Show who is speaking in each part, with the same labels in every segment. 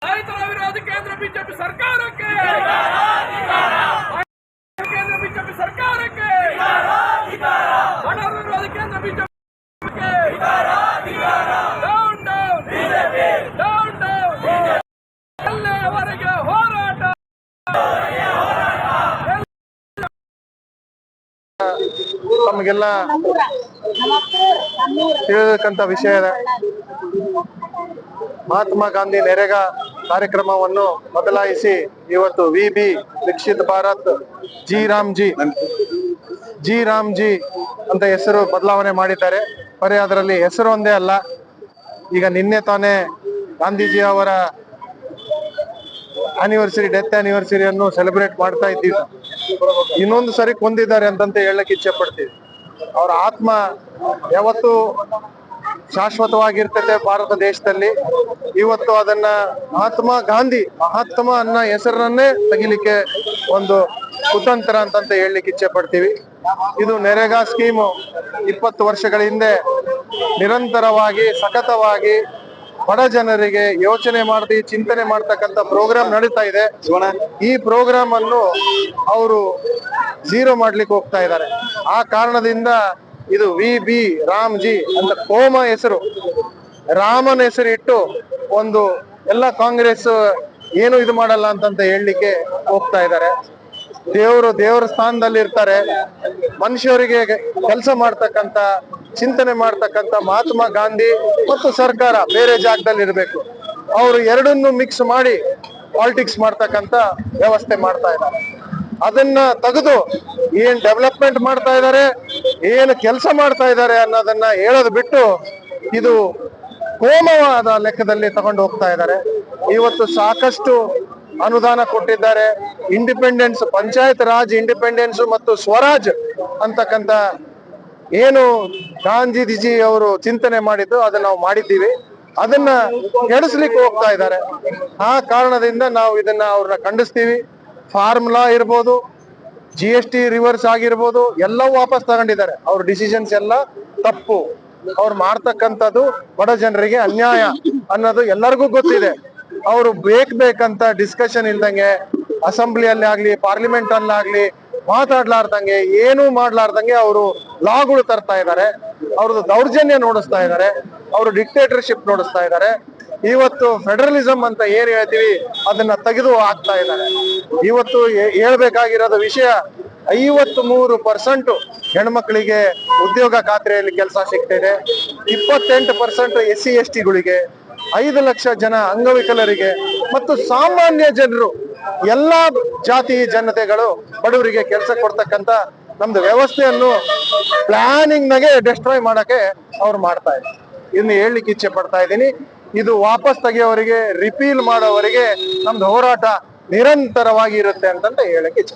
Speaker 1: ರೈತರ ವಿರೋಧಿ ಕೇಂದ್ರ ಬಿಜೆಪಿ ಸರ್ಕಾರಕ್ಕೆ ಕೇಂದ್ರ ಬಿಜೆಪಿ ಸರ್ಕಾರಕ್ಕೆ ಬಡವರ ವಿರೋಧಿ ಕೇಂದ್ರ ಬಿಜೆಪಿಗೆ ಡೌನ್ ಡೌನ್ ಡೌನ್ ಡೌನ್ ಎಲ್ಲಿಯವರೆಗೆ ಹೋರಾಟ
Speaker 2: ತಮಗೆಲ್ಲ ತಿಳಿದಕ್ಕಂತ ವಿಷಯ ಇದೆ. ಮಹಾತ್ಮ ಗಾಂಧಿ ನರೇಗಾ ಕಾರ್ಯಕ್ರಮವನ್ನು ಬದಲಾಯಿಸಿ ಇವತ್ತು ವಿಬಿ ವಿಕಸಿತ ಭಾರತ್ ಜಿ ರಾಮ್ಜಿ ಅಂತ ಹೆಸರು ಬದಲಾವಣೆ ಮಾಡಿದ್ದಾರೆ. ಬರೀ ಅದರಲ್ಲಿ ಹೆಸರು ಒಂದೇ ಅಲ್ಲ, ಈಗ ನಿನ್ನೆ ತಾನೇ ಗಾಂಧೀಜಿ ಅವರ ಡೆತ್ ಆನಿವರ್ಸರಿಯನ್ನು ಸೆಲೆಬ್ರೇಟ್ ಮಾಡ್ತಾ ಇದ್ದೀವಿ. ಇನ್ನೊಂದು ಸರಿ ಕೊಂದಿದ್ದಾರೆ ಅಂತಂತ ಹೇಳಕ್ ಇಚ್ಛೆ ಪಡ್ತೀವಿ. ಅವರ ಆತ್ಮ ಯಾವತ್ತು ಶಾಶ್ವತವಾಗಿರ್ತದೆ ಭಾರತ ದೇಶದಲ್ಲಿ. ಇವತ್ತು ಅದನ್ನ ಮಹಾತ್ಮ ಅನ್ನೋ ಹೆಸರನ್ನೇ ತೆಗಿಲಿಕ್ಕೆ ಒಂದು ಕುತಂತ್ರ ಅಂತಂತ ಹೇಳಲಿಕ್ಕೆ ಇಚ್ಛೆ ಪಡ್ತೀವಿ. ಇದು ನರೇಗಾ ಸ್ಕೀಮು 20 ವರ್ಷಗಳ ಹಿಂದೆ ನಿರಂತರವಾಗಿ ಸತತವಾಗಿ ಬಡ ಜನರಿಗೆ ಯೋಚನೆ ಮಾಡಿ ಚಿಂತನೆ ಮಾಡ್ತಕ್ಕಂಥ ಪ್ರೋಗ್ರಾಮ್ ನಡೀತಾ ಇದೆ. ಈ ಪ್ರೋಗ್ರಾಮ್ ಅನ್ನು ಅವರು ಝೀರೋ ಮಾಡ್ಲಿಕ್ಕೆ ಹೋಗ್ತಾ ಇದ್ದಾರೆ. ಆ ಕಾರಣದಿಂದ ಇದು ವಿಬಿ ರಾಮ್ಜಿ ಅಂತ ಕೋಮ ಹೆಸರು, ರಾಮನ ಹೆಸರು ಇಟ್ಟು ಒಂದು ಎಲ್ಲ ಕಾಂಗ್ರೆಸ್ ಏನು ಇದು ಮಾಡಲ್ಲ ಅಂತಂತ ಹೇಳಲಿಕ್ಕೆ ಹೋಗ್ತಾ ಇದ್ದಾರೆ. ದೇವರ ಸ್ಥಾನದಲ್ಲಿ ಇರ್ತಾರೆ. ಮನುಷ್ಯರಿಗೆ ಕೆಲಸ ಮಾಡ್ತಕ್ಕಂಥ ಚಿಂತನೆ ಮಾಡ್ತಕ್ಕಂಥ ಮಹಾತ್ಮ ಗಾಂಧಿ ಮತ್ತು ಸರ್ಕಾರ ಬೇರೆ ಜಾಗದಲ್ಲಿ ಇರಬೇಕು. ಅವರು ಎರಡನ್ನು ಮಿಕ್ಸ್ ಮಾಡಿ ಪಾಲಿಟಿಕ್ಸ್ ಮಾಡ್ತಕ್ಕಂಥ ವ್ಯವಸ್ಥೆ ಮಾಡ್ತಾ ಇದ್ದಾರೆ. ಅದನ್ನ ತೆಗೆದು ಏನ್ ಡೆವಲಪ್ಮೆಂಟ್ ಮಾಡ್ತಾ ಇದ್ದಾರೆ, ಏನು ಕೆಲಸ ಮಾಡ್ತಾ ಇದ್ದಾರೆ ಅನ್ನೋದನ್ನ ಹೇಳೋದು ಬಿಟ್ಟು ಇದು ಕೋಮವಾದ ಲೆಕ್ಕದಲ್ಲಿ ತಗೊಂಡು ಹೋಗ್ತಾ ಇದ್ದಾರೆ. ಇವತ್ತು ಸಾಕಷ್ಟು ಅನುದಾನ ಕೊಟ್ಟಿದ್ದಾರೆ. ಇಂಡಿಪೆಂಡೆನ್ಸ್, ಪಂಚಾಯತ್ ರಾಜ್ ಇಂಡಿಪೆಂಡೆನ್ಸ್ ಮತ್ತು ಸ್ವರಾಜ್ ಅಂತಕ್ಕಂಥ ಏನು ಗಾಂಧೀಜಿ ಅವರು ಚಿಂತನೆ ಮಾಡಿದ್ದು ಅದನ್ನ ನಾವು ಮಾಡಿದ್ದೀವಿ. ಅದನ್ನ ಕೆಡಿಸ್ಲಿಕ್ಕೆ ಹೋಗ್ತಾ ಇದ್ದಾರೆ. ಆ ಕಾರಣದಿಂದ ನಾವು ಇದನ್ನ ಅವ್ರನ್ನ ಖಂಡಿಸ್ತೀವಿ. ಫಾರ್ಮುಲಾ ಇರ್ಬೋದು, GST ರಿವರ್ಸ್ ಆಗಿರ್ಬೋದು, ಎಲ್ಲವೂ ವಾಪಸ್ ತಗೊಂಡಿದ್ದಾರೆ. ಅವ್ರ ಡಿಸಿಷನ್ಸ್ ಎಲ್ಲ ತಪ್ಪು. ಅವ್ರು ಮಾಡ್ತಕ್ಕಂಥದ್ದು ಬಡ ಜನರಿಗೆ ಅನ್ಯಾಯ ಅನ್ನೋದು ಎಲ್ಲರಿಗೂ ಗೊತ್ತಿದೆ. ಅವರು ಬೇಕಂತ ಡಿಸ್ಕಷನ್ ಇಲ್ದಂಗೆ ಅಸೆಂಬ್ಲಿಯಲ್ಲಿ ಆಗ್ಲಿ ಪಾರ್ಲಿಮೆಂಟ್ ಅಲ್ಲಾಗ್ಲಿ ಮಾತಾಡ್ಲಾರ್ದಂಗೆ ಏನೂ ಮಾಡ್ಲಾರ್ದಂಗೆ ಅವರು ಲಾಗಳು ತರ್ತಾ ಇದ್ದಾರೆ. ಅವ್ರದ್ದು ದೌರ್ಜನ್ಯ ನೋಡಿಸ್ತಾ ಇದ್ದಾರೆ. ಅವರು ಡಿಕ್ಟೇಟರ್ಶಿಪ್ ನೋಡಿಸ್ತಾ ಇದ್ದಾರೆ. ಇವತ್ತು ಫೆಡರಲಿಸಂ ಅಂತ ಏನ್ ಹೇಳ್ತೀವಿ ಅದನ್ನ ತೆಗೆದು ಹಾಕ್ತಾ ಇದ್ದಾರೆ. ಇವತ್ತು ಹೇಳ್ಬೇಕಾಗಿರೋದು ವಿಷಯ 53% ಹೆಣ್ಮಕ್ಳಿಗೆ ಉದ್ಯೋಗ ಖಾತ್ರಿಯಲ್ಲಿ ಕೆಲಸ ಸಿಗ್ತಿದೆ. 28% SC STಗಳಿಗೆ, 5 ಲಕ್ಷ ಜನ ಅಂಗವಿಕಲರಿಗೆ ಮತ್ತು ಸಾಮಾನ್ಯ ಜನರು ಎಲ್ಲಾ ಜಾತಿ ಜನತೆಗಳು ಬಡವರಿಗೆ ಕೆಲಸ ಕೊಡ್ತಕ್ಕಂತ ನಮ್ದು ವ್ಯವಸ್ಥೆಯನ್ನು ಪ್ಲಾನಿಂಗ್ ನಾಗೆ ಡೆಸ್ಟ್ರಾಯ್ ಮಾಡಕ್ಕೆ ಅವ್ರು ಮಾಡ್ತಾ ಇದ್ದಾರೆ. ಇನ್ನು ಹೇಳಲಿಕ್ಕೆ ಇಚ್ಛೆ ಪಡ್ತಾ ಇದ್ದೀನಿ, ಇದು ವಾಪಸ್ ತೆಗೆಯೋವರಿಗೆ, ರಿಪೀಲ್ ಮಾಡೋವರಿಗೆ ನಮ್ದು ಹೋರಾಟ ನಿರಂತರವಾಗಿ ಇರುತ್ತೆ ಅಂತಂತ ಹೇಳಕ್ಕೆ ಇಚ್ಛೆ.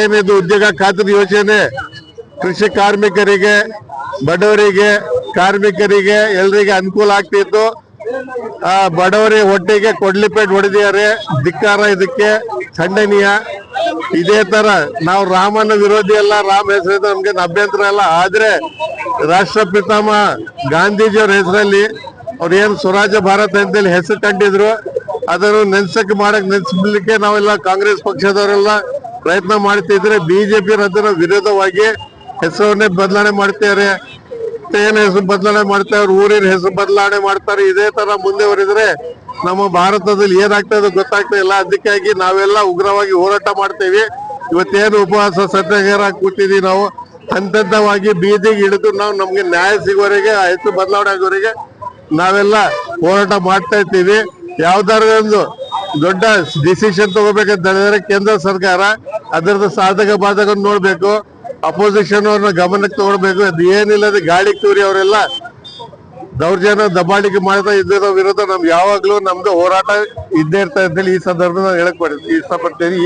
Speaker 3: ಏನಿದು ಉದ್ಯೋಗ ಖಾತ್ರಿ ಯೋಜನೆ ಕೃಷಿ ಕಾರ್ಮಿಕರಿಗೆ, ಬಡವರಿಗೆ, ಕಾರ್ಮಿಕರಿಗೆ ಎಲ್ಲರಿಗೆ ಅನುಕೂಲ ಆಗ್ತಿತ್ತು. ಆ ಬಡವರಿ ಒಟ್ಟಿಗೆ ಕೊಡ್ಲಿಪೇಟ್ ಹೊಡೆದಿದ್ದಾರೆ. ಧಿಕ್ಕಾರ, ಇದಕ್ಕೆ ಖಂಡನೀಯ. ಇದೇ ತರ ನಾವು ರಾಮನ ವಿರೋಧಿ ಅಲ್ಲ, ರಾಮ ಹೆಸರಿದ್ರೆ ನಮ್ಗೆ ಅಭ್ಯಂತರ ಅಲ್ಲ. ಆದ್ರೆ ರಾಷ್ಟ್ರಪಿತಾಮ ಗಾಂಧೀಜಿಯವರ ಹೆಸರಲ್ಲಿ ಅವ್ರು ಏನ್ ಸ್ವರಾಜ್ಯ ಭಾರತ ಅಂತೇಳಿ ಹೆಸರು ಕಂಡಿದ್ರು, ಅದನ್ನು ನೆನ್ಸ್ಲಿಕ್ಕೆ ನಾವೆಲ್ಲ ಕಾಂಗ್ರೆಸ್ ಪಕ್ಷದವರೆಲ್ಲ ಪ್ರಯತ್ನ ಮಾಡ್ತಿದ್ರೆ ಬಿಜೆಪಿ ಅದರ ವಿರೋಧವಾಗಿ ಹೆಸರನ್ನೇ ಬದಲಾವಣೆ ಮಾಡ್ತಾರೆ. ಏನ್ ಹೆಸರು ಬದಲಾವಣೆ ಮಾಡ್ತಾರೆ, ಊರಿನ ಹೆಸರು ಬದಲಾವಣೆ ಮಾಡ್ತಾರೆ. ಇದೇ ತರ ಮುಂದುವರಿದ್ರೆ ನಮ್ಮ ಭಾರತದಲ್ಲಿ ಏನಾಗ್ತದೆ ಗೊತ್ತಾಗ್ತಾ ಇಲ್ಲ. ಅದಕ್ಕಾಗಿ ನಾವೆಲ್ಲ ಉಗ್ರವಾಗಿ ಹೋರಾಟ ಮಾಡ್ತೇವೆ. ಇವತ್ತೇನು ಉಪವಾಸ ಸತ್ಯಾಗ್ರಹ ಕೂತಿದೀವಿ, ನಾವು ಹಂತವಾಗಿ ಬೀದಿಗೆ ಇಳಿದು ನಾವು ನಮ್ಗೆ ನ್ಯಾಯ ಸಿಗೋವರೆಗೆ, ಹೆಸರು ಬದಲಾವಣೆ ಆಗೋವರೆಗೆ ನಾವೆಲ್ಲ ಹೋರಾಟ ಮಾಡ್ತಾ ಇರ್ತೀವಿ. ಯಾವ್ದಾರ ಒಂದು ದೊಡ್ಡ ಡಿಸಿಷನ್ ತಗೋಬೇಕಂತ ಹೇಳಿದ್ರೆ ಕೇಂದ್ರ ಸರ್ಕಾರ ಅದರದ್ದು ಸಾಧಕ ಬಾಧಕ ನೋಡ್ಬೇಕು. ಅಪೋಸಿಷನ್ ಅವ್ರನ್ನ ಗಮನಕ್ಕೆ ತಗೊಳ್ಬೇಕು. ಅದು ಏನಿಲ್ಲದೆ ಗಾಳಿ ತೂರಿ ಅವರೆಲ್ಲ ದೌರ್ಜನ್ಯ ದಬ್ಬಾಳಿಕೆ ಮಾಡ್ತಾ ಇದ್ದ ವಿರುದ್ಧ ನಮ್ಗೆ ಯಾವಾಗ್ಲೂ ನಮ್ದು ಹೋರಾಟ ಇದ್ದೇ ಇರ್ತಾ ಅಂತೇಳಿ ಈ ಸಂದರ್ಭದಲ್ಲಿ ಹೇಳಕ್ ಇಷ್ಟಪಡ್ತೀನಿ.